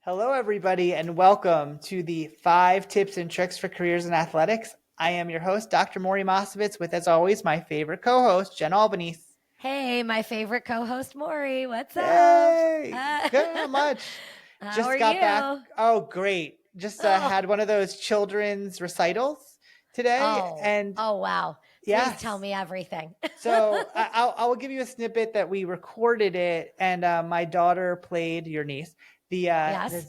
Hello, everybody, and welcome to the 5 Tips and Tricks for Careers in Athletics. I am your host, Dr. Maury Mosovitz, with, as always, my favorite co-host, Jen Albanese. Hey, my favorite co-host, Maury. What's up? Hey, not much. How are got you? back. Oh, great. Had one of those children's recitals today. Oh, wow. Yes. Please tell me everything. So I will give you a snippet that we recorded it, and my daughter played, your niece, the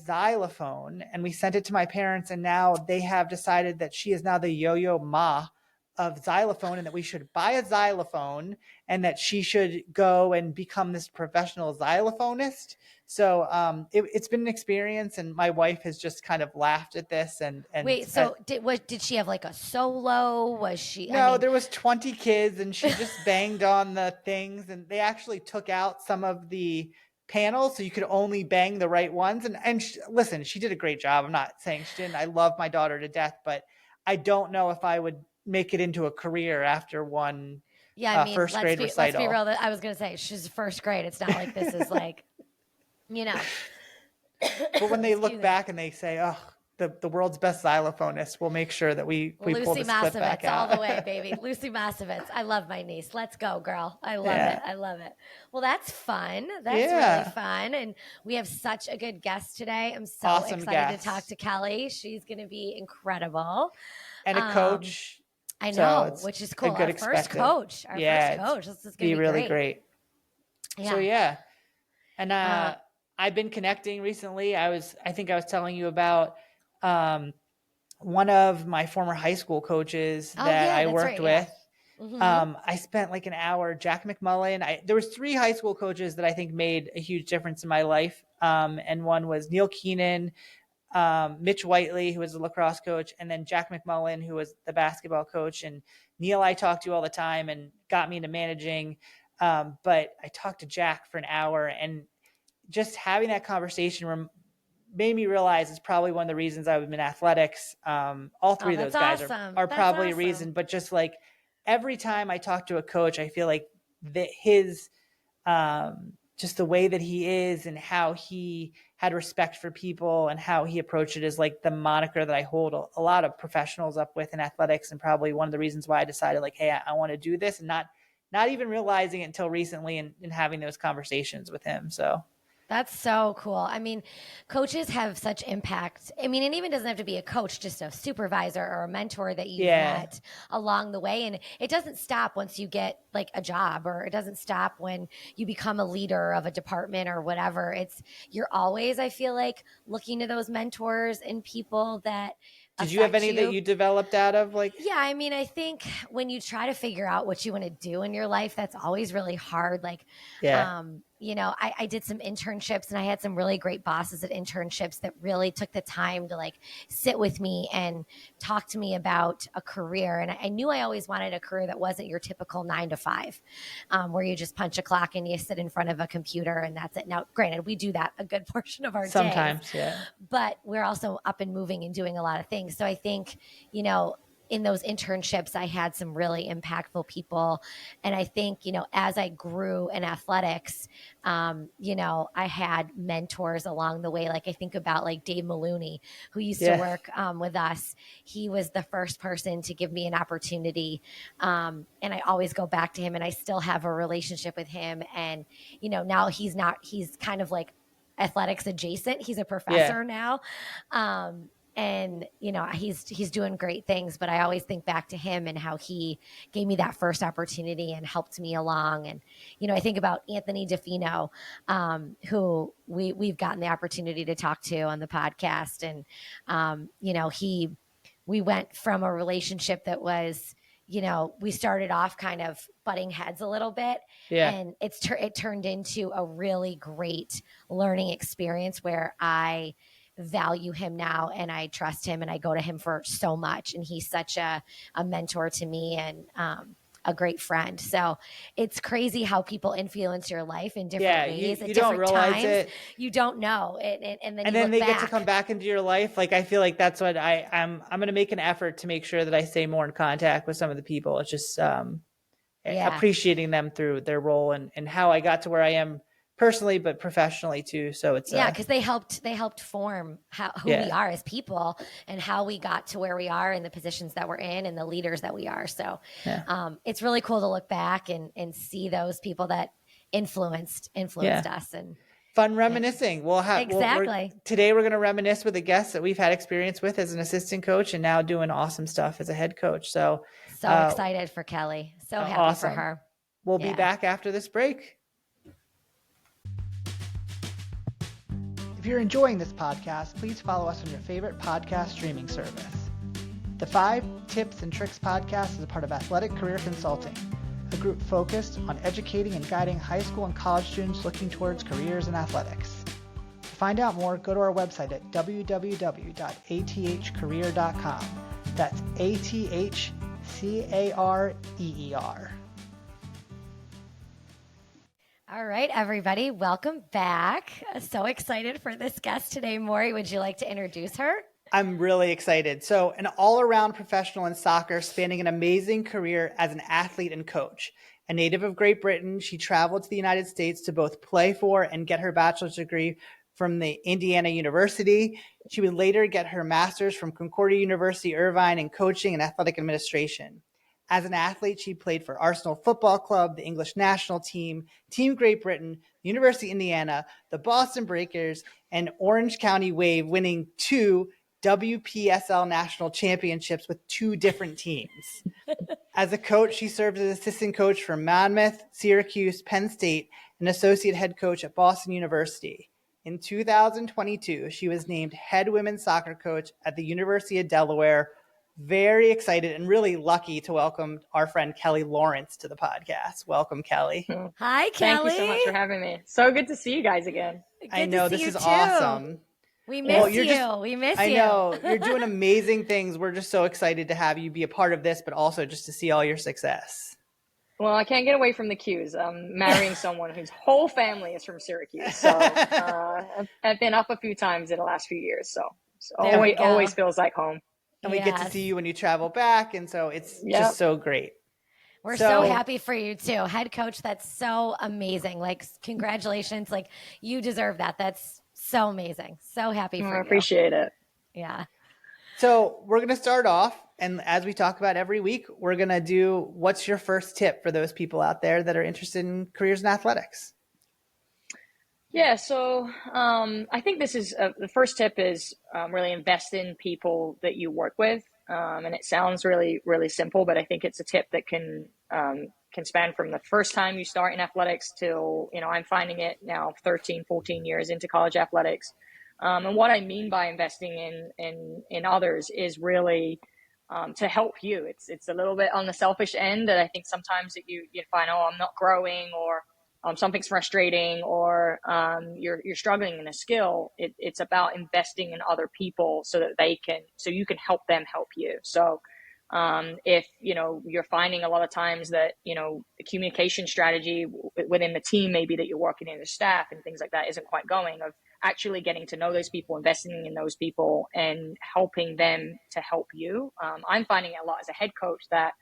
xylophone, and we sent it to my parents, and now they have decided that she is now the yo-yo ma of xylophone, and that we should buy a xylophone, and that she should go and become this professional xylophonist. So it's been an experience, and my wife has just kind of laughed at this. And wait, so did she have like a solo? Was she? No, there was 20 kids, and she just banged on the things, and they actually took out some of the panels so you could only bang the right ones. And listen, she did a great job. I'm not saying she didn't. I love my daughter to death, but I don't know if I would make it into a career after one first grade recital. Let's be real. I was going to say she's first grade. It's not like this is like, But when they look back and they say, oh, the world's best xylophonist, we'll make sure that we pull this clip back out. All the way, baby. Lucy Mosovitz. I love my niece. Let's go, girl. I love it. I love it. Well, that's fun. That's really fun. And we have such a good guest today. I'm so excited to talk to Kelly. She's going to be incredible. And a coach. I know, which is cool. Our first coach. This is going to be really great. Yeah. So, and I've been connecting recently. I think I was telling you about one of my former high school coaches that I worked with. Yeah. Mm-hmm. I spent like an hour, Jack McMullen. There was 3 high school coaches that I think made a huge difference in my life. And one was Neil Keenan, Mitch Whiteley, who was the lacrosse coach, and then Jack McMullen, who was the basketball coach. And Neil I talked to all the time and got me into managing. But I talked to Jack for an hour, and just having that conversation made me realize it's probably one of the reasons I was in athletics. All 3 of those guys are probably a reason, but just like every time I talk to a coach, I feel like his just the way that he is and how he had respect for people and how he approached it is like the moniker that I hold a lot of professionals up with in athletics, and probably one of the reasons why I decided like, hey, I want to do this, and not even realizing it until recently and having those conversations with him. So that's so cool. I mean, coaches have such impact. I mean, it even doesn't have to be a coach, just a supervisor or a mentor that you've met along the way. And it doesn't stop once you get like a job, or it doesn't stop when you become a leader of a department or whatever. You're always, I feel like, looking to those mentors and people that Did you have any that you developed out of like? Yeah. I mean, I think when you try to figure out what you want to do in your life, that's always really hard. Like, I did some internships, and I had some really great bosses at internships that really took the time to like sit with me and talk to me about a career. And I knew I always wanted a career that wasn't your typical 9 to 5, where you just punch a clock and you sit in front of a computer and that's it. Now, granted, we do that a good portion of our day. Sometimes, but we're also up and moving and doing a lot of things. So I think, in those internships, I had some really impactful people. And I think, as I grew in athletics, I had mentors along the way. Like I think about like Dave Maloney, who used to work with us. He was the first person to give me an opportunity. And I always go back to him, and I still have a relationship with him. And, now he's kind of like athletics adjacent. He's a professor now. And, he's doing great things, but I always think back to him and how he gave me that first opportunity and helped me along. And, I think about Anthony DeFino, who we've gotten the opportunity to talk to on the podcast. And, we went from a relationship that was, we started off kind of butting heads a little bit, and it turned into a really great learning experience where I value him now and I trust him and I go to him for so much. And he's such a mentor to me and a great friend. So it's crazy how people influence your life in different ways at different times. You don't know. And then they get to come back into your life. Like, I feel like that's what I'm going to make an effort to make sure that I stay more in contact with some of the people. It's just appreciating them through their role and how I got to where I am personally, but professionally too. So it's because they helped form who we are as people and how we got to where we are and the positions that we're in and the leaders that we are. So it's really cool to look back and see those people that influenced us and fun reminiscing. We'll have today we're going to reminisce with a guest that we've had experience with as an assistant coach and now doing awesome stuff as a head coach. So excited for Kelly. So happy for her. We'll be back after this break. If you're enjoying this podcast, please follow us on your favorite podcast streaming service. The 5 Tips and Tricks podcast is a part of Athletic Career Consulting, a group focused on educating and guiding high school and college students looking towards careers in athletics. To find out more, go to our website at www.athcareer.com. That's ATHCAREER. All right, everybody, welcome back. So excited for this guest today. Maury, would you like to introduce her? I'm really excited. So an all-around professional in soccer, spanning an amazing career as an athlete and coach. A native of Great Britain, she traveled to the United States to both play for and get her bachelor's degree from the Indiana University. She would later get her master's from Concordia University Irvine in coaching and athletic administration. As an athlete, she played for Arsenal Football Club, the English national team, Team Great Britain, University of Indiana, the Boston Breakers, and Orange County Wave, winning 2 WPSL National Championships with 2 different teams. As a coach, she served as assistant coach for Monmouth, Syracuse, Penn State, and associate head coach at Boston University. In 2022, she was named head women's soccer coach at the University of Delaware. Very excited and really lucky to welcome our friend Kelly Lawrence to the podcast. Welcome, Kelly. Hi, Kelly. Thank you so much for having me. So good to see you guys again. I know, this is awesome. We miss you. We miss you. I know. You're doing amazing things. We're just so excited to have you be a part of this, but also just to see all your success. Well, I can't get away from the cues. I'm marrying someone whose whole family is from Syracuse. So I've been up a few times in the last few years. So always feels like home. And we get to see you when you travel back. And so it's just so great. We're so happy for you too. Head coach, that's so amazing. Like, congratulations. Like, you deserve that. That's so amazing. So happy for you. I appreciate it. Yeah. So we're going to start off. And as we talk about every week, we're going to do what's your first tip for those people out there that are interested in careers in athletics? Yeah, so I think this is the first tip is really invest in people that you work with. And it sounds really, really simple, but I think it's a tip that can span from the first time you start in athletics till, I'm finding it now 13, 14 years into college athletics. And what I mean by investing in others is really to help you. It's a little bit on the selfish end that I think sometimes that you find, I'm not growing, or something's frustrating, or you're struggling in a skill. It's about investing in other people so that you can help them help you. So if you're finding a lot of times that the communication strategy within the team, maybe that you're working in, the staff and things like that, isn't quite going, of actually getting to know those people, investing in those people and helping them to help you. I'm finding it a lot as a head coach that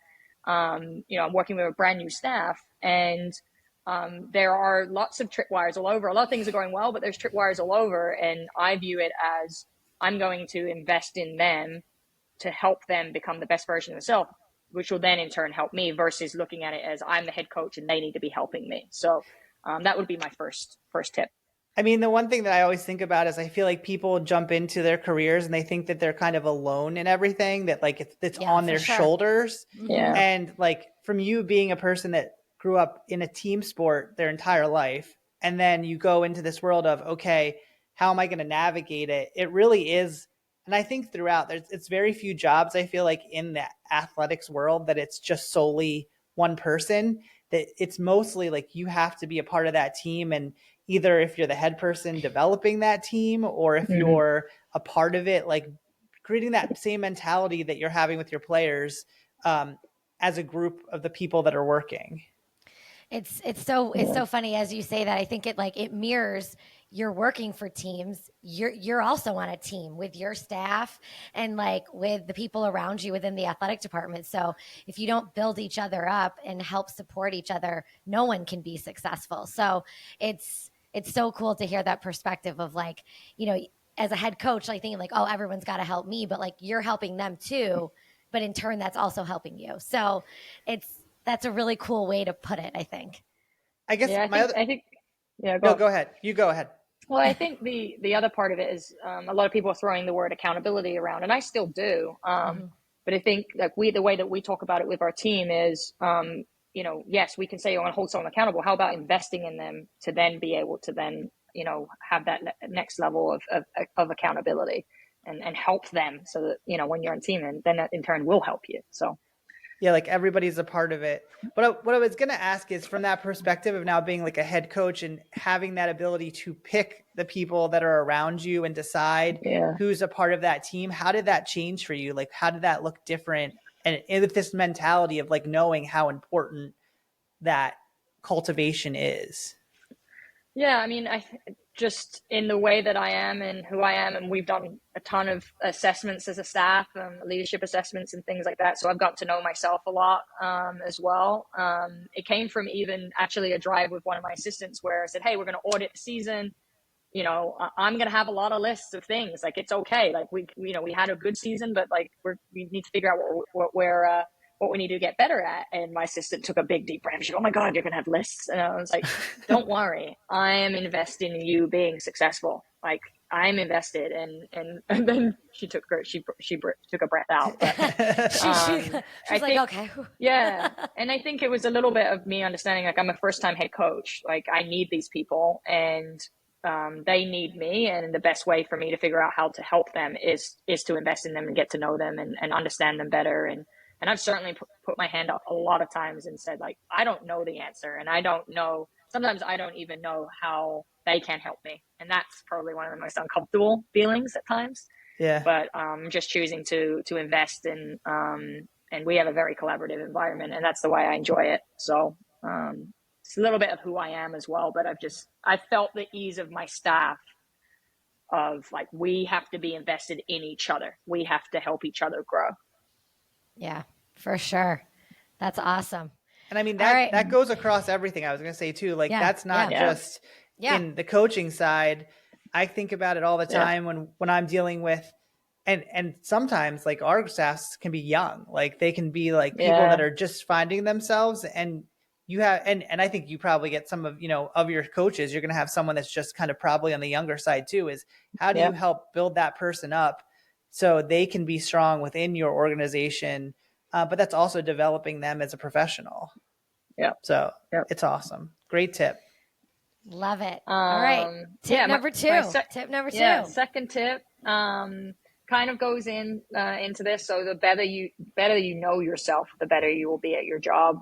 I'm working with a brand new staff, and there are lots of tripwires all over. A lot of things are going well, but there's tripwires all over. And I view it as I'm going to invest in them to help them become the best version of themselves, which will then in turn help me, versus looking at it as I'm the head coach and they need to be helping me. So that would be my first tip. I mean, the one thing that I always think about is I feel like people jump into their careers and they think that they're kind of alone in everything, that like it's on their shoulders. Yeah. And like, from you being a person that grew up in a team sport their entire life, and then you go into this world of, okay, how am I going to navigate it? It really is. And I think throughout it's very few jobs, I feel like, in the athletics world that it's just solely one person, that it's mostly like you have to be a part of that team. And either if you're the head person developing that team, or if you're a part of it, like creating that same mentality that you're having with your players as a group of the people that are working. It's so funny as you say that. I think it mirrors, you're working for teams. You're also on a team with your staff and like with the people around you within the athletic department. So if you don't build each other up and help support each other, no one can be successful. So it's it's so cool to hear that perspective of like, you know, as a head coach, like thinking like, oh, everyone's got to help me, but like you're helping them too. But in turn, that's also helping you. So that's a really cool way to put it, I think. I guess I think go ahead. You go ahead. Well, I think the other part of it is a lot of people are throwing the word accountability around, and I still do. But I think like the way that we talk about it with our team is, you know, yes, we can say you want to hold someone accountable. How about investing in them to then be able to then, you know, have that next level of accountability and help them so that, you know, when you're on team, and then that in turn will help you. So. Yeah, like everybody's a part of it. What I was going to ask is from that perspective of now being like a head coach and having that ability to pick the people that are around you and decide who's a part of that team. How did that change for you? Like, how did that look different? And with this mentality of like knowing how important that cultivation is. Yeah, I mean, just in the way that I am and who I am, and we've done a ton of assessments as a staff, leadership assessments and things like that. So I've got to know myself a lot as well. It came from even actually a drive with one of my assistants where I said, hey, we're going to audit the season. You know, I'm going to have a lot of lists of things. Like, it's okay. Like we had a good season, but like we need to figure out what we need to get better at. And my assistant took a big deep breath. She said, oh my God, you're going to have lists. And I was like, don't worry. I am invested in you being successful. Like, I'm invested. And then she took a breath out. But, she's like, okay. Yeah. And I think it was a little bit of me understanding, like, I'm a first time head coach. Like, I need these people and they need me. And the best way for me to figure out how to help them is to invest in them and get to know them and understand them better. And I've certainly put my hand up a lot of times and said, like, I don't know the answer. And I don't know, sometimes I don't even know how they can help me. And that's probably one of the most uncomfortable feelings at times. Yeah. But just choosing to invest in, and we have a very collaborative environment, and that's the way I enjoy it. So it's a little bit of who I am as well. But I felt the ease of my staff of like, we have to be invested in each other. We have to help each other grow. Yeah, for sure. That's awesome. And I mean, that goes across everything. I was going to say too, like that's not just in the coaching side. I think about it all the time when I'm dealing with, and sometimes like our staffs can be young, like they can be like people that are just finding themselves, and you have, and I think you probably get some of, you know, of your coaches, you're going to have someone that's just kind of probably on the younger side too, is how do you help build that person up so they can be strong within your organization, but that's also developing them as a professional. Yeah. So it's awesome. Great tip. Love it. All right. Tip number two. Tip number two. Yeah, second tip kind of goes into this. So the better you know yourself, the better you will be at your job.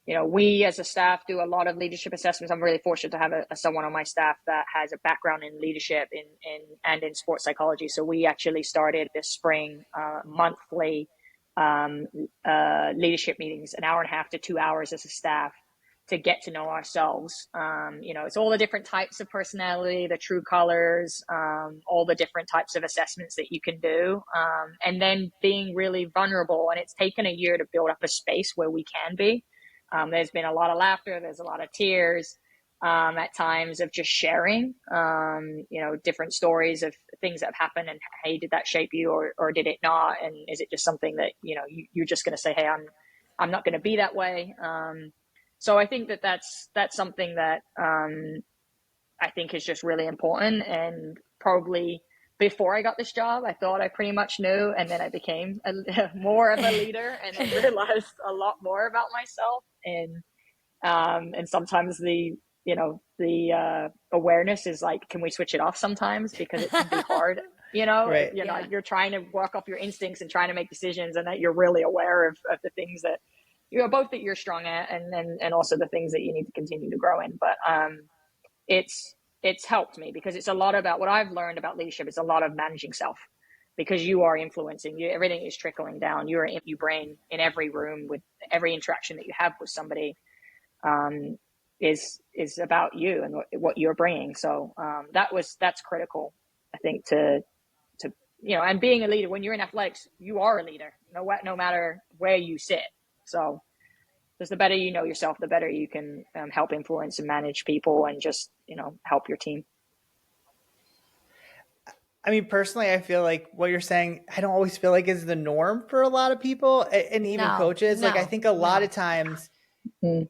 You know, we as a staff do a lot of leadership assessments. I'm really fortunate to have someone on my staff that has a background in leadership and in sports psychology. So we actually started this spring monthly leadership meetings, an hour and a half to 2 hours as a staff to get to know ourselves. You know, it's all the different types of personality, the true colors, all the different types of assessments that you can do. And then being really vulnerable. And it's taken a year to build up a space where we can be. There's been a lot of laughter. There's a lot of tears at times of just sharing, you know, different stories of things that have happened and, hey, did that shape you or did it not? And is it just something that, you know, you're just going to say, hey, I'm not going to be that way. So I think that's something that I think is just really important. And probably before I got this job, I thought I pretty much knew. And then I became more of a leader and I realized a lot more about myself. And sometimes the awareness is like, can we switch it off sometimes? Because it can be hard, you know, right. You know, you're trying to work off your instincts and trying to make decisions, and that you're really aware of the things that, you know, both that you're strong at and also the things that you need to continue to grow in. But it's helped me because it's a lot about what I've learned about leadership. It's a lot of managing self, because you are influencing. Everything is trickling down. You're an empty brain in every room with every interaction that you have with somebody is about you and what you're bringing. So that's critical, I think, to you know, and being a leader when you're in athletics, you are a leader no matter where you sit. So because the better you know yourself, the better you can help influence and manage people and just, help your team. I mean, personally, I feel like what you're saying, I don't always feel like is the norm for a lot of people and even coaches. Like, I think a lot of times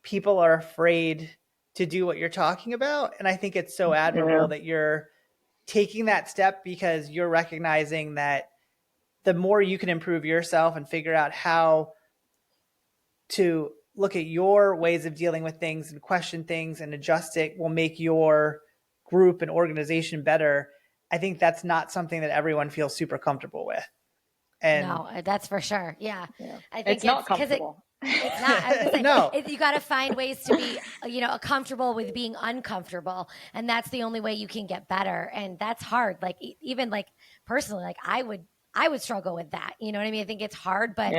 people are afraid to do what you're talking about. And I think it's so admirable that you're taking that step, because you're recognizing that the more you can improve yourself and figure out how to look at your ways of dealing with things and question things and adjust it will make your group and organization better. I think that's not something that everyone feels super comfortable with. And no, that's for sure. Yeah. I think it's not comfortable. It's not. I was gonna say, no. You got to find ways to be, comfortable with being uncomfortable, and that's the only way you can get better. And that's hard. Like even like personally, like I would struggle with that. You know what I mean? I think it's hard, but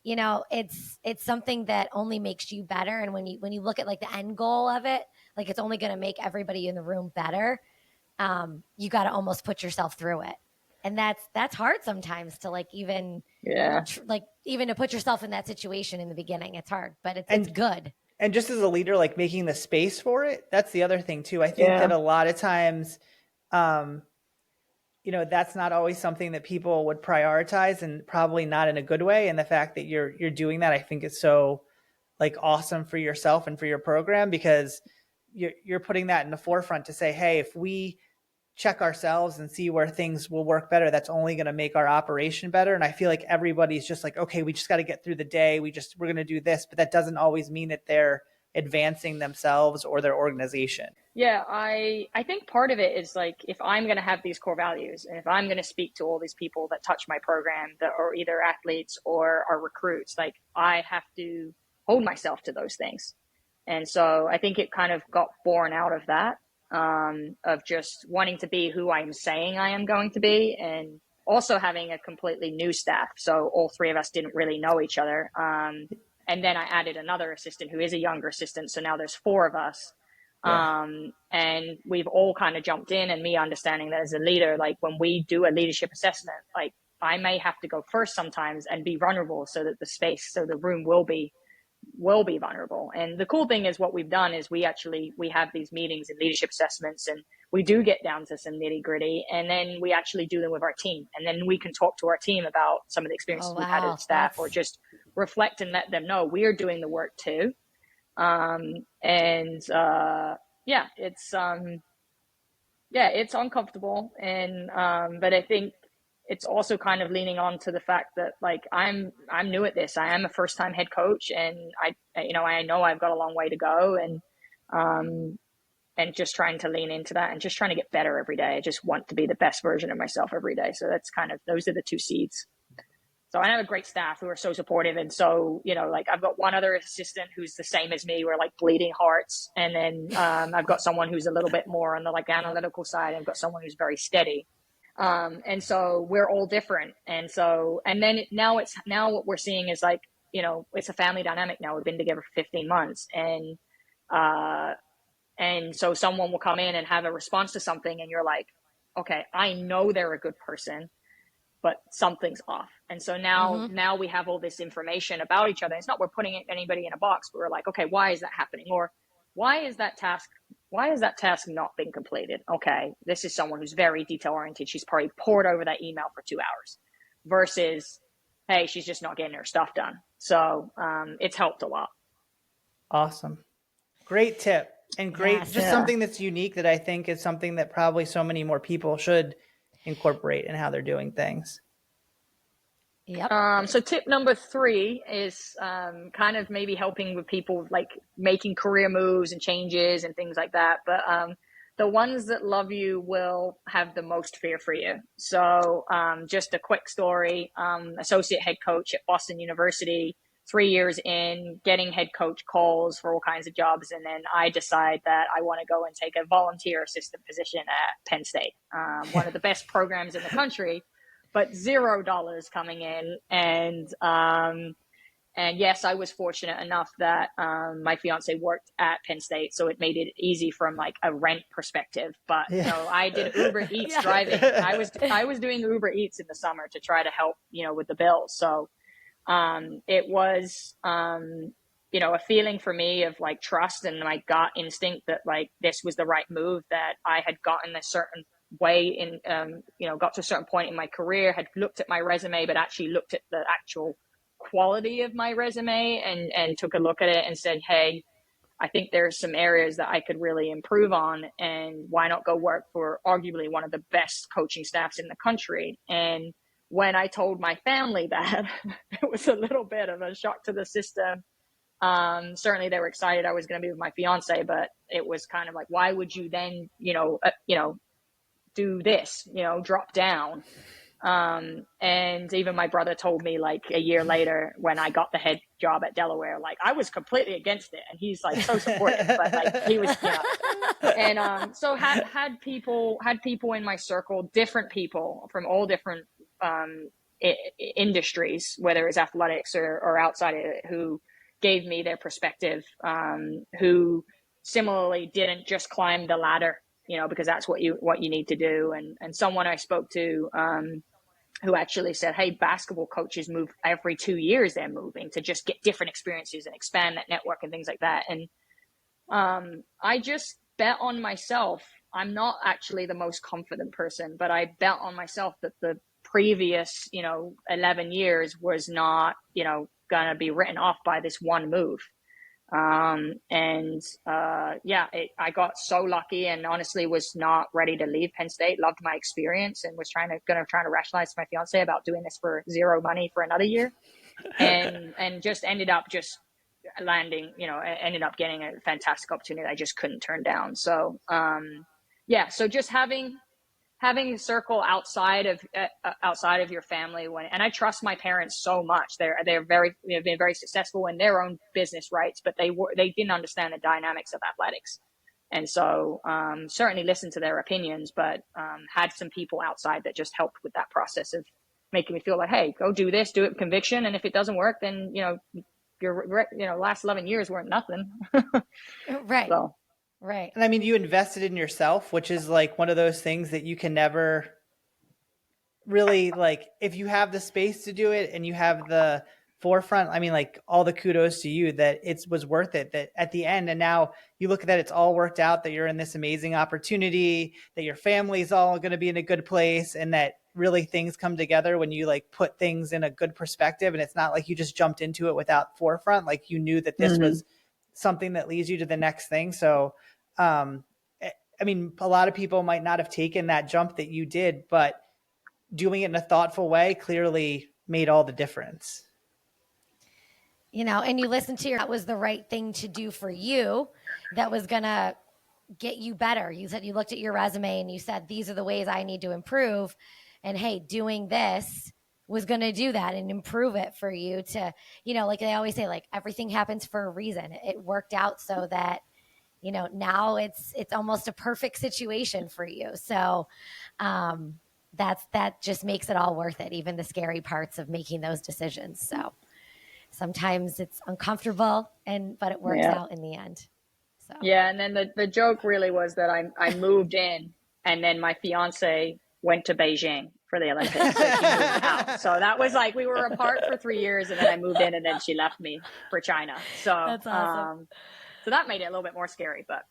it's something that only makes you better. And when you look at like the end goal of it, like it's only going to make everybody in the room better. You got to almost put yourself through it. And that's hard sometimes to like even even to put yourself in that situation in the beginning. It's hard, but it's good. And just as a leader, like making the space for it, that's the other thing too. I think that a lot of times, that's not always something that people would prioritize, and probably not in a good way. And the fact that you're doing that, I think is so like awesome for yourself and for your program, because you're putting that in the forefront to say, hey, if we check ourselves and see where things will work better, that's only going to make our operation better. And I feel like everybody's just like, okay, we just got to get through the day. We're going to do this, but that doesn't always mean that they're advancing themselves or their organization. Yeah, I think part of it is like, if I'm going to have these core values and if I'm going to speak to all these people that touch my program that are either athletes or are recruits, like I have to hold myself to those things. And so I think it kind of got born out of that. Of just wanting to be who I'm saying I am going to be, and also having a completely new staff. So all three of us didn't really know each other. And then I added another assistant who is a younger assistant. So now there's four of us. And we've all kind of jumped in, and me understanding that as a leader, like when we do a leadership assessment, like I may have to go first sometimes and be vulnerable so that the room will be vulnerable. And the cool thing is what we've done is we have these meetings and leadership assessments, and we do get down to some nitty gritty, and then we actually do them with our team. And then we can talk to our team about some of the experiences we've had as staff, or just reflect and let them know we're doing the work too. It's uncomfortable. But I think it's also kind of leaning on to the fact that like I'm new at this. I am a first time head coach, and I know I've got a long way to go, and just trying to lean into that and just trying to get better every day. I just want to be the best version of myself every day. So that's those are the two seeds. So I have a great staff who are so supportive. And so, like I've got one other assistant who's the same as me. We're like bleeding hearts. And then I've got someone who's a little bit more on the like analytical side. I've got someone who's very steady. And so we're all different. And then now what we're seeing is like, it's a family dynamic now. We've been together for 15 months. And so someone will come in and have a response to something, and you're like, okay, I know they're a good person, but something's off. And so now we have all this information about each other. It's not we're putting anybody in a box, but we're like, okay, why is that happening? Or why has that task not been completed? Okay, this is someone who's very detail oriented. She's probably pored over that email for 2 hours versus, hey, she's just not getting her stuff done. So it's helped a lot. Awesome. Great tip. And something that's unique that I think is something that probably so many more people should incorporate in how they're doing things. Yep. So tip number 3 is kind of maybe helping with people like making career moves and changes and things like that. But the ones that love you will have the most fear for you. So just a quick story, associate head coach at Boston University, 3 years in, getting head coach calls for all kinds of jobs. And then I decide that I want to go and take a volunteer assistant position at Penn State, one of the best programs in the country, but $0 coming in. And yes, I was fortunate enough that my fiance worked at Penn State, so it made it easy from like a rent perspective. But I did Uber Eats driving. I was doing Uber Eats in the summer to try to help, with the bills. So it was a feeling for me of like trust and my gut instinct that like this was the right move, that I had gotten a certain way in, got to a certain point in my career, had looked at my resume, but actually looked at the actual quality of my resume and took a look at it and said, hey, I think there's some areas that I could really improve on, and why not go work for arguably one of the best coaching staffs in the country. And when I told my family that, it was a little bit of a shock to the system. Certainly they were excited I was going to be with my fiance, but it was kind of like, why would you then, do this, drop down? And even my brother told me like a year later when I got the head job at Delaware, like I was completely against it, and he's like so supportive, but like he was, and so had people in my circle, different people from all different industries, whether it's athletics or outside of it, who gave me their perspective, who similarly didn't just climb the ladder, because that's what you need to do. And someone I spoke to, who actually said, hey, basketball coaches move every 2 years. They're moving to just get different experiences and expand that network and things like that. And I just bet on myself. I'm not actually the most confident person, but I bet on myself that the previous, 11 years was not, going to be written off by this one move. I got so lucky, and honestly was not ready to leave Penn State. Loved my experience and was trying to rationalize to my fiance about doing this for zero money for another year, and just ended up just landing, ended up getting a fantastic opportunity that I just couldn't turn down. So, so just having a circle outside of your family, and I trust my parents so much. They've been very successful in their own business rights, but they didn't understand the dynamics of athletics. And so, certainly listened to their opinions, but, had some people outside that just helped with that process of making me feel like, hey, go do this, do it with conviction. And if it doesn't work, then, your, last 11 years weren't nothing. Right. So. Right. And I mean, you invested in yourself, which is like one of those things that you can never really, like, if you have the space to do it and you have the forefront, I mean, like, all the kudos to you that it was worth it, that at the end, and now you look at that, it's all worked out, that you're in this amazing opportunity, that your family's all going to be in a good place, and that really things come together when you like put things in a good perspective. And it's not like you just jumped into it without forefront. Like, you knew that this was something that leads you to the next thing. So, I mean, a lot of people might not have taken that jump that you did, but doing it in a thoughtful way clearly made all the difference. And you listened to that was the right thing to do for you. That was going to get you better. You said you looked at your resume and you said, these are the ways I need to improve. And hey, doing this was going to do that and improve it for you to, like they always say, like everything happens for a reason. It worked out so that, now it's almost a perfect situation for you. So, that just makes it all worth it. Even the scary parts of making those decisions. So sometimes it's uncomfortable but it works out in the end. So. Yeah. And then the joke really was that I moved in, and then my fiance went to Beijing for the Olympics. So she moved out. So that was like, we were apart for 3 years, and then I moved in, and then she left me for China. So that's awesome. So that made it a little bit more scary, but,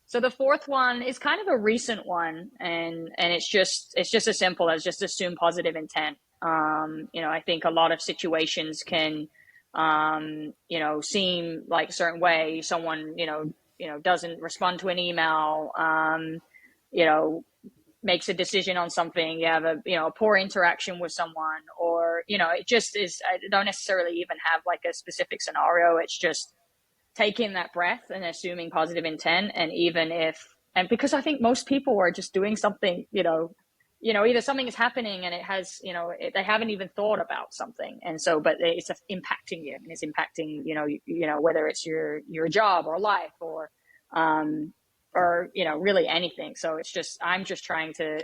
so the fourth one is kind of a recent one, and it's just as simple as just assume positive intent. I think a lot of situations can, seem like a certain way. Someone, doesn't respond to an email, makes a decision on something. You have a poor interaction with someone, or, it just is, I don't necessarily even have like a specific scenario. It's just taking that breath and assuming positive intent. And because I think most people are just doing something, either something is happening and it has, they haven't even thought about something. And so, but it's impacting you, and it's impacting, whether it's your job or life or really anything. So I'm just trying to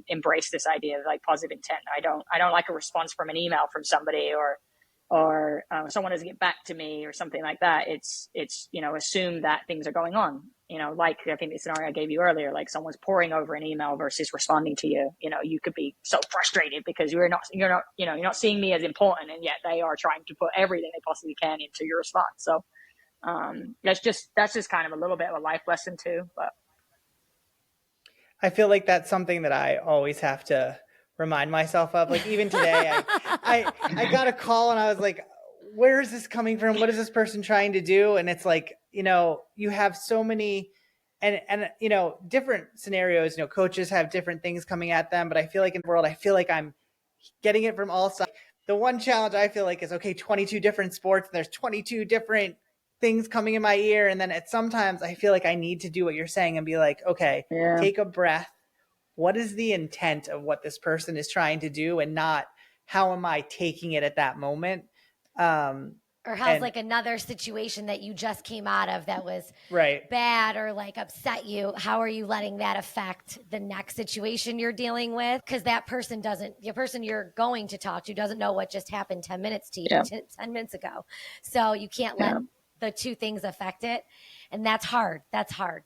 embrace this idea of like positive intent. I don't like a response from an email from somebody or someone doesn't get back to me or something like that. It's assume that things are going on. like I think the scenario I gave you earlier, like someone's poring over an email versus responding to you, you could be so frustrated because you're not seeing me as important, and yet they are trying to put everything they possibly can into your response. So that's just kind of a little bit of a life lesson too. But I feel like that's something that I always have to remind myself of. Like even today, I got a call and I was like, where is this coming from? What is this person trying to do? And it's like, you have so many and different scenarios, coaches have different things coming at them, but I feel like in the world, I feel like I'm getting it from all sides. The one challenge I feel like is, okay, 22 different sports, and there's 22 different things coming in my ear. And then sometimes I feel like I need to do what you're saying and be like, okay, take a breath. What is the intent of what this person is trying to do, and not how am I taking it at that moment? Or how's like another situation that you just came out of that was bad or like upset you? How are you letting that affect the next situation you're dealing with? Because the person you're going to talk to doesn't know what just happened 10 minutes to you, 10 minutes ago. So you can't let the two things affect it. And that's hard. That's hard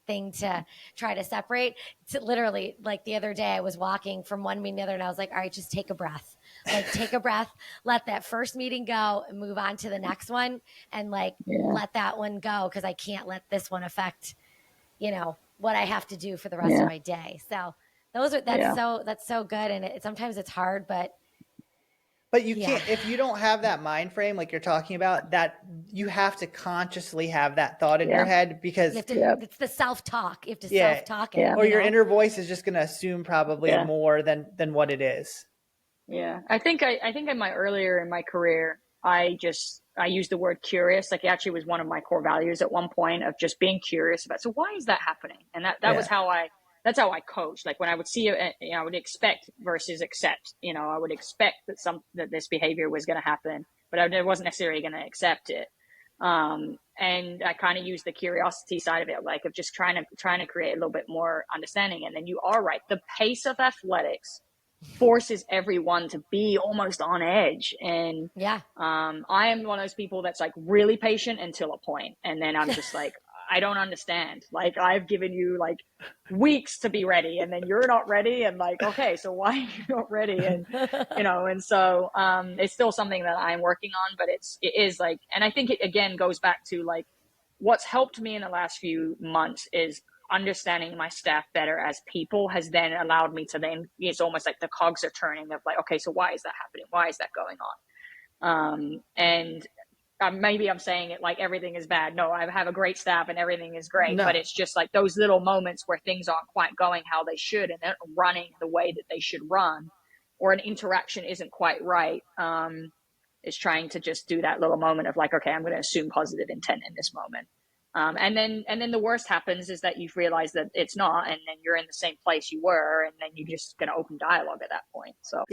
thing to try to separate. It's literally like the other day I was walking from one meeting to the other and I was like, all right, just take a breath. Like take a breath, let that first meeting go and move on to the next one, and let that one go, because I can't let this one affect, what I have to do for the rest of my day. So that's so good. And sometimes it's hard, but you can't, if you don't have that mind frame, like you're talking about, that you have to consciously have that thought in your head, because it's the self-talk. You have to self-talk it. Or your inner voice is just going to assume probably more than what it is. Yeah. I think in my earlier in my career, I used the word curious. Like it actually was one of my core values at one point, of just being curious about, so why is that happening? And that was that's how I coached. Like when I would see it, I would expect versus accept. I would expect that this behavior was going to happen, but I wasn't necessarily going to accept it. And I kind of used the curiosity side of it, like of just trying to create a little bit more understanding. And then you are right. The pace of athletics forces everyone to be almost on edge. And I am one of those people that's like really patient until a point, and then I'm just like, I don't understand. Like I've given you like weeks to be ready, and then you're not ready, and like, okay, so why are you not ready? And and so it's still something that I'm working on, but it is like, and I think it again goes back to like what's helped me in the last few months is understanding my staff better as people has then allowed me to then, it's almost like the cogs are turning of like, okay, so why is that happening? Why is that going on? And maybe I'm saying it like everything is bad. No, I have a great staff and everything is great, but it's just like those little moments where things aren't quite going how they should, and they're running the way that they should run, or an interaction isn't quite right. Is trying to just do that little moment of like, okay, I'm going to assume positive intent in this moment. And then the worst happens is that you've realized that it's not, and then you're in the same place you were, and then you're just going to open dialogue at that point. So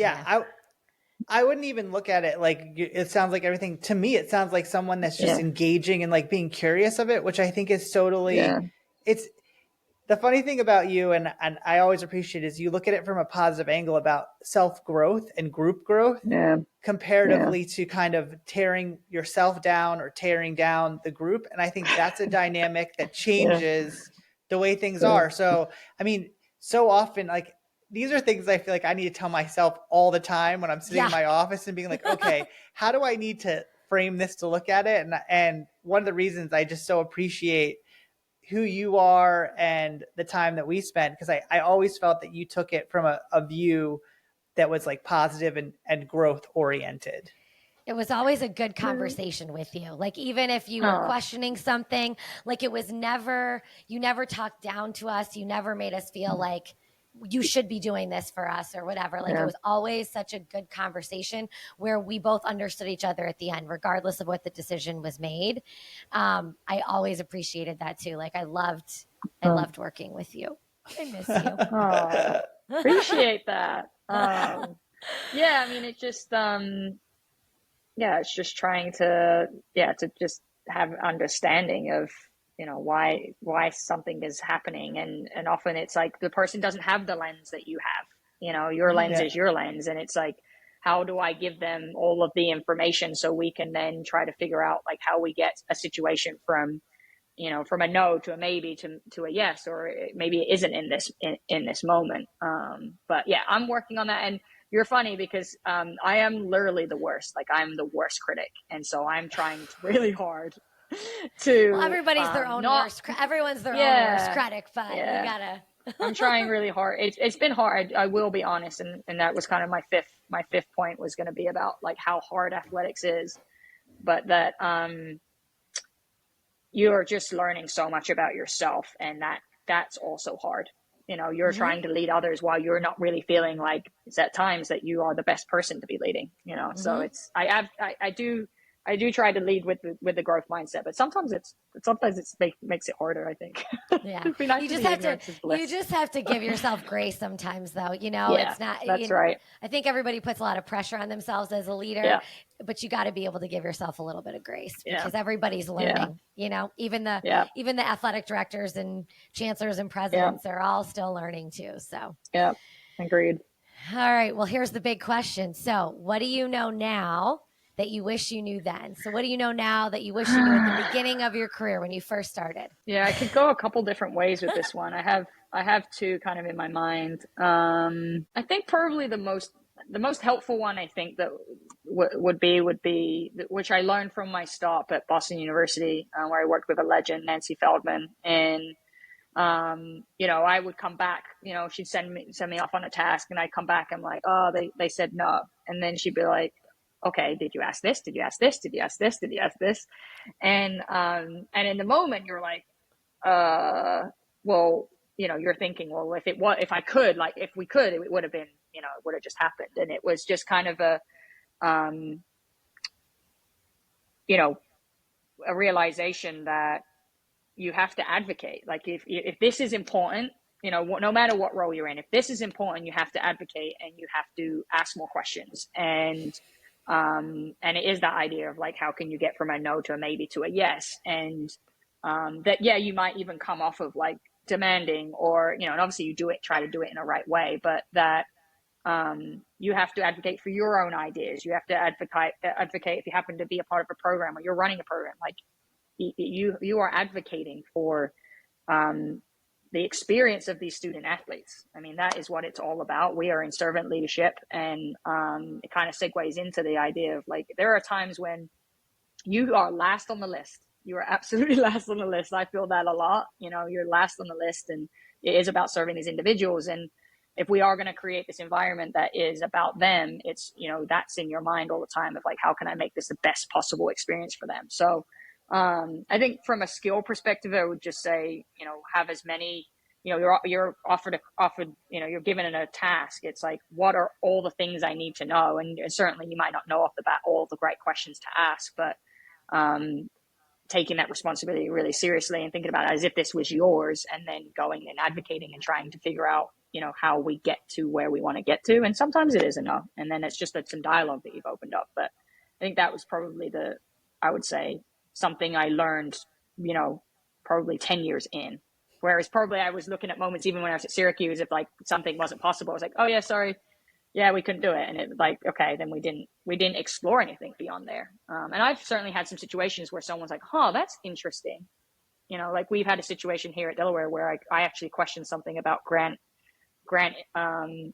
I wouldn't even look at it like it sounds like everything to me. It sounds like someone that's just engaging and like being curious of it, which I think is totally. It's the funny thing about you, and I always appreciate, is you look at it from a positive angle about self growth and group growth, comparatively to kind of tearing yourself down or tearing down the group. And I think that's a dynamic that changes the way things are. So I mean, so often like. These are things I feel like I need to tell myself all the time when I'm sitting in my office and being like, okay, how do I need to frame this to look at it? And one of the reasons I just so appreciate who you are and the time that we spent, because I always felt that you took it from a view that was like positive and growth oriented. It was always a good conversation with you. Like, even if you were questioning something, like it was never, you never talked down to us. You never made us feel like, you should be doing this for us or whatever. Like it was always such a good conversation where we both understood each other at the end, regardless of what the decision was made. I always appreciated that too. Like I loved working with you. I miss you. Appreciate that. I mean, it just, it's just trying to just have understanding of, why something is happening. And often it's like the person doesn't have the lens that you have, your lens is your lens. And it's like, how do I give them all of the information so we can then try to figure out like how we get a situation from from a no to a maybe to a yes, or maybe it isn't in this moment. But yeah, I'm working on that. And you're funny because I am literally the worst. Like, I'm the worst critic, and so I'm trying really hard to. Well, everybody's their own worst. Everyone's their own worst critic, but you gotta. I'm trying really hard. It's been hard. I will be honest, and that was kind of my fifth point was going to be about like how hard athletics is, but that you're just learning so much about yourself, and that's also hard. You're trying to lead others while you're not really feeling like it's at times that you are the best person to be leading. So it's I do try to lead with the growth mindset, but sometimes it makes it harder, I think. Yeah. Nice you just have to give yourself grace sometimes, though. It's not, that's right. I think everybody puts a lot of pressure on themselves as a leader, but you got to be able to give yourself a little bit of grace because everybody's learning, even the athletic directors and chancellors and presidents are all still learning too. So, yeah, agreed. All right. Well, here's the big question. So what do you know now that you wish you knew then? So what do you know now that you wish you knew at the beginning of your career when you first started? Yeah, I could go a couple different ways with this one. I have two kind of in my mind. I think probably the most helpful one, I think that would be which I learned from my stop at Boston University, where I worked with a legend, Nancy Feldman, and I would come back. She'd send me off on a task, and I'd come back. I'm like, oh, they said no, and then she'd be like, okay, did you ask this? Did you ask this? Did you ask this? Did you ask this? And in the moment you're like, well, you're thinking, well, if we could, it would have been, it would have just happened. And it was just kind of a realization that you have to advocate. Like if this is important, no matter what role you're in, if this is important, you have to advocate and you have to ask more questions. And it is that idea of like, how can you get from a no to a maybe to a yes? And you might even come off of like demanding or, and obviously you try to do it in a right way, but that you have to advocate for your own ideas. You have to advocate if you happen to be a part of a program or you're running a program, like you are advocating for the experience of these student athletes. I mean, that is what it's all about. We are in servant leadership, and it kind of segues into the idea of like, there are times when you are last on the list. You are absolutely last on the list. I feel that a lot. You're last on the list, and it is about serving these individuals. And if we are going to create this environment that is about them, it's, that's in your mind all the time of like, how can I make this the best possible experience for them? So I think from a skill perspective, I would just say, have as many, you're offered, you're given a task. It's like, what are all the things I need to know? And certainly you might not know off the bat all the right questions to ask, but taking that responsibility really seriously and thinking about it as if this was yours, and then going and advocating and trying to figure out, how we get to where we want to get to. And sometimes it is a no, and then it's just some dialogue that you've opened up. But I think that was probably I would say, something I learned, probably 10 years in. Whereas probably I was looking at moments, even when I was at Syracuse, if like something wasn't possible, I was like, oh yeah, sorry. Yeah, we couldn't do it. And it like, okay, then we didn't explore anything beyond there. And I've certainly had some situations where someone's like, that's interesting. Like we've had a situation here at Delaware where I actually questioned something about grant and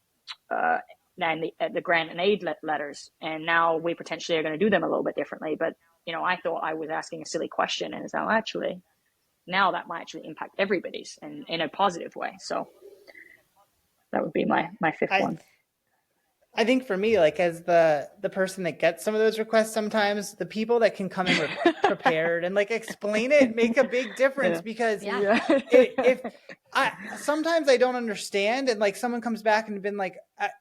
the grant and aid letters. And now we potentially are going to do them a little bit differently. But, I thought I was asking a silly question, and it's now actually, now that might actually impact everybody's and in a positive way. So that would be my fifth one. I think for me, like as the person that gets some of those requests, sometimes the people that can come in prepared and like explain it make a big difference because if sometimes I don't understand and like someone comes back and been like,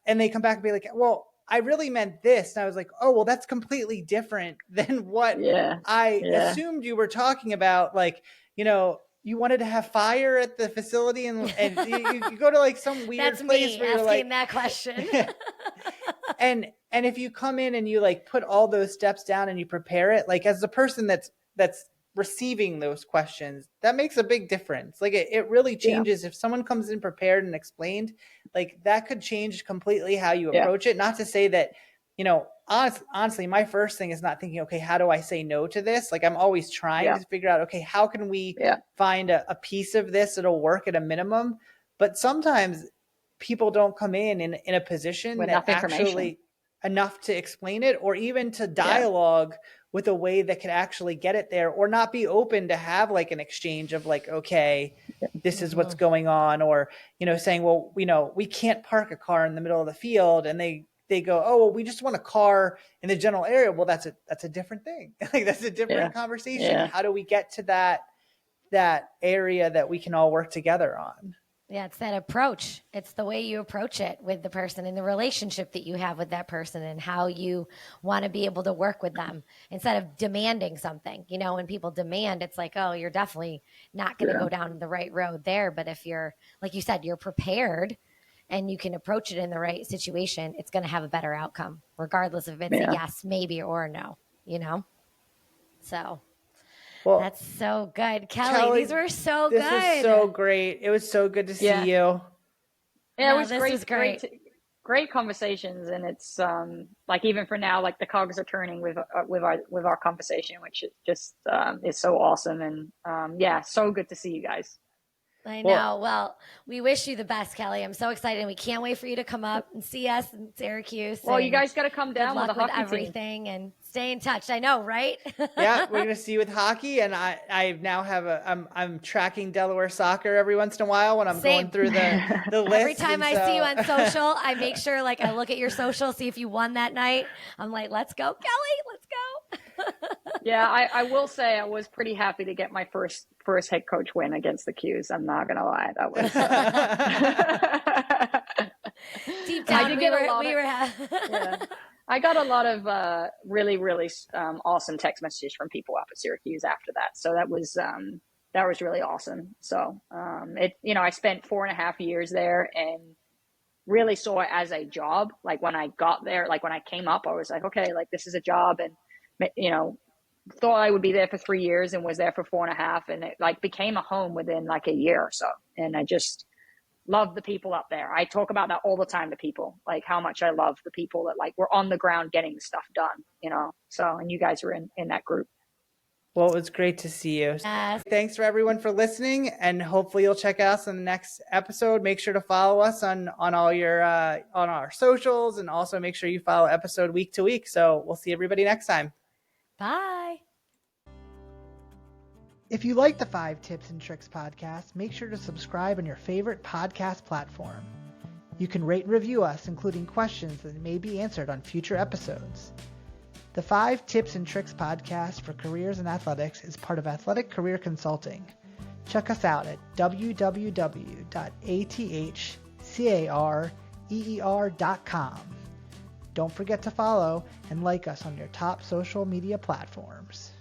and they come back and be like, well, I really meant this. And I was like, oh, well, that's completely different than what I assumed you were talking about. Like, you wanted to have fire at the facility and you go to like some weird That's place me where you're asking like that question. and if you come in and you like put all those steps down and you prepare it, like as the person that's receiving those questions, that makes a big difference. Like it really changes if someone comes in prepared and explained, like that could change completely how you approach it. Not to say that, honestly, my first thing is not thinking, okay, how do I say no to this? Like, I'm always trying to figure out, okay, how can we find a piece of this that'll work at a minimum? But sometimes people don't come in a position with that actually enough to explain it, or even to dialogue with a way that could actually get it there, or not be open to have like an exchange of like, okay, this is what's going on, or, saying, well, we can't park a car in the middle of the field, and they go, oh, well, we just want a car in the general area. Well, that's a different thing. Like, that's a different conversation. Yeah. How do we get to that area that we can all work together on? Yeah, it's that approach. It's the way you approach it with the person and the relationship that you have with that person, and how you want to be able to work with them instead of demanding something. When people demand, it's like, oh, you're definitely not going to go down the right road there. But if you're, like you said, you're prepared and you can approach it in the right situation, it's going to have a better outcome, regardless if it's a yes, maybe, or a no, So well, that's so good. Kelly, these were so good. This was so great. It was so good to see you. Yeah, it was great. Great conversations. And it's like, even for now, like, the cogs are turning with our conversation, which is just is so awesome. And so good to see you guys. I know. Well, we wish you the best, Kelly. I'm so excited. We can't wait for you to come up and see us in Syracuse. Well, you guys got to come down with the hockey everything team. And stay in touch. I know, right? Yeah, we're going to see you with hockey. And I now have I'm tracking Delaware soccer every once in a while when I'm going through the list. Every time I see you on social, I make sure, like, I look at your social, see if you won that night. I'm like, let's go, Kelly. Let's go. Yeah, I will say I was pretty happy to get my first head coach win against the Qs. I'm not gonna lie, that was deep down. I got a lot of really, really awesome text messages from people up at Syracuse after that. So that was really awesome. So I spent 4.5 years there and really saw it as a job. Like, when I got there, like when I came up, I was like, okay, like, this is a job. And thought I would be there for 3 years and was there for 4.5, and it like became a home within like a year or so. And I just love the people up there. I talk about that all the time to people, like how much I love the people that like were on the ground getting the stuff done, so, and you guys were in that group. Well, it was great to see you. Thanks for everyone for listening, and hopefully you'll check us on the next episode. Make sure to follow us on all your on our socials, and also make sure you follow episode week to week. So we'll see everybody next time. Bye. If you like the 5 Tips and Tricks podcast, make sure to subscribe on your favorite podcast platform. You can rate and review us, including questions that may be answered on future episodes. The 5 Tips and Tricks podcast for careers in athletics is part of Athletic Career Consulting. Check us out at www.athcareer.com. Don't forget to follow and like us on your top social media platforms.